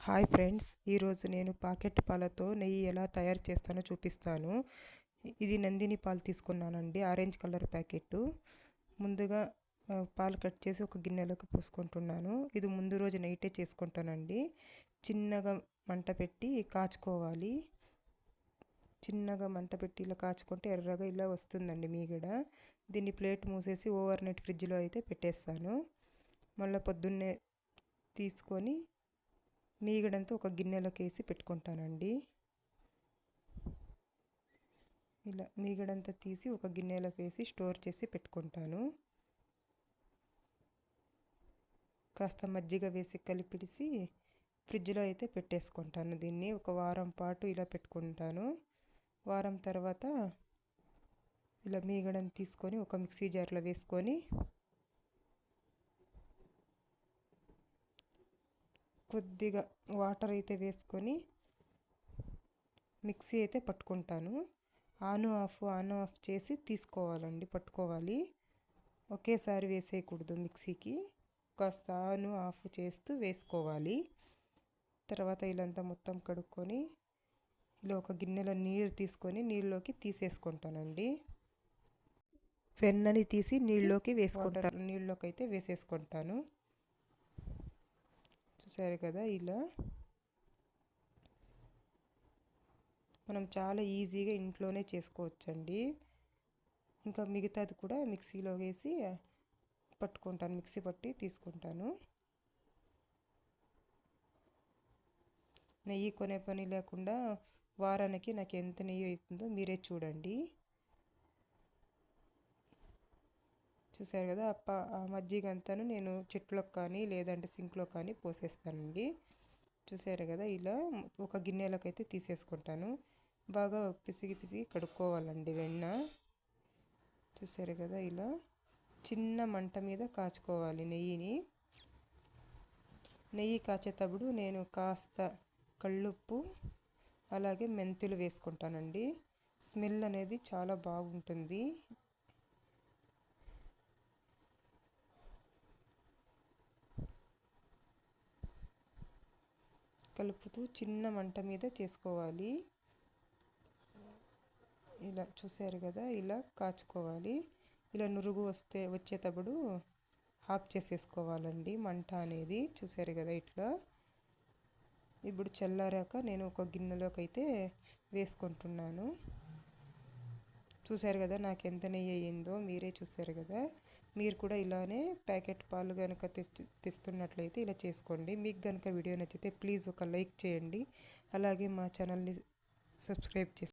Hi friends, ఈరోజు నేను pocket పాలతో నెయ్యి ఎలా తయారు చేస్తానో చూపిస్తాను. ఇది నందిని పాలు తీసుకున్నానండి, ఆరెంజ్ కలర్ ప్యాకెట్. ముందుగా పాలు కట్ చేసి ఒక గిన్నెలోకి పోసుకుంటున్నాను. ఇది ముందు రోజు నైటే చేసుకుంటానండి. చిన్నగా మంట పెట్టి కాచుకోవాలి. చిన్నగా మంట పెట్టి ఇలా కాచుకుంటే ఎర్రగా ఇలా వస్తుందండి మీగడ. దీన్ని ప్లేట్ మూసేసి ఓవర్ నైట్ ఫ్రిడ్జ్లో అయితే పెట్టేస్తాను. మళ్ళీ పొద్దున్నే తీసుకొని మీగడంతా ఒక గిన్నెలోకి వేసి పెట్టుకుంటానండి. ఇలా మీగడంతా తీసి ఒక గిన్నెలోకి వేసి స్టోర్ చేసి పెట్టుకుంటాను. కాస్త మజ్జిగ వేసి కలిపిడిసి ఫ్రిడ్జ్లో అయితే పెట్టేసుకుంటాను. దీన్ని ఒక వారం పాటు ఇలా పెట్టుకుంటాను. వారం తర్వాత ఇలా మీగడని తీసుకొని ఒక మిక్సీ జార్లో వేసుకొని కొద్దిగా వాటర్ అయితే వేసుకొని మిక్సీ అయితే పట్టుకుంటాను. ఆన్ ఆఫ్ చేసి తీసుకోవాలండి, పట్టుకోవాలి. ఒకేసారి వేసేయకూడదు మిక్సీకి, కాస్త ఆన్ ఆఫ్ చేస్తూ వేసుకోవాలి. తర్వాత ఇలాంతా మొత్తం కడుక్కొని ఇలా ఒక గిన్నెలో నీరు తీసుకొని నీళ్ళలోకి తీసేసుకుంటానండి. వెన్నని తీసి నీళ్ళలోకి వేసుకుంటాను. నీళ్ళలోకి అయితే వేసేసుకుంటాను. చూసారు కదా, ఇలా మనం చాలా ఈజీగా ఇంట్లోనే చేసుకోవచ్చండి. ఇంకా మిగతాది కూడా మిక్సీలో వేసి పట్టుకుంటాను, మిక్సీ పట్టి తీసుకుంటాను. నెయ్యి కొనే పని లేకుండా వారానికి నాకు ఎంత నెయ్యి అవుతుందో మీరే చూడండి. చూసారు కదా, ఆ మజ్జిగ అంతాను నేను చెట్లకు కానీ లేదంటే సింక్లో కానీ పోసేస్తానండి. చూసారు కదా, ఇలా ఒక గిన్నెలోకి అయితే తీసేసుకుంటాను. బాగా పిసిగి కడుక్కోవాలండి వెన్న. చూసారు కదా, ఇలా చిన్న మంట మీద కాచుకోవాలి నెయ్యిని. నెయ్యి కాచేటప్పుడు నేను కాస్త కళ్ళుప్పు అలాగే మెంతులు వేసుకుంటానండి. స్మెల్ అనేది చాలా బాగుంటుంది. కలుపుతూ చిన్న మంట మీద చేసుకోవాలి. ఇలా చూసారు కదా, ఇలా కాచుకోవాలి. ఇలా నురుగు వచ్చేటప్పుడు ఆఫ్ చేసేసుకోవాలండి మంట అనేది. చూసారు కదా, ఇట్లా. ఇప్పుడు చల్లారాక నేను ఒక గిన్నెలోకి అయితే వేసుకుంటున్నాను. చూసారు కదా నాకు ఎంత నెయ్యి అయ్యిందో మీరే చూసారు కదా. మీరు కూడా ఇలానే ప్యాకెట్ పాలు కనుక తెస్తున్నట్లయితే ఇలా చేసుకోండి. మీకు కనుక వీడియో నచ్చితే ప్లీజ్ ఒక లైక్ చేయండి. అలాగే మా ఛానల్ని సబ్స్క్రైబ్ చేసుకోండి.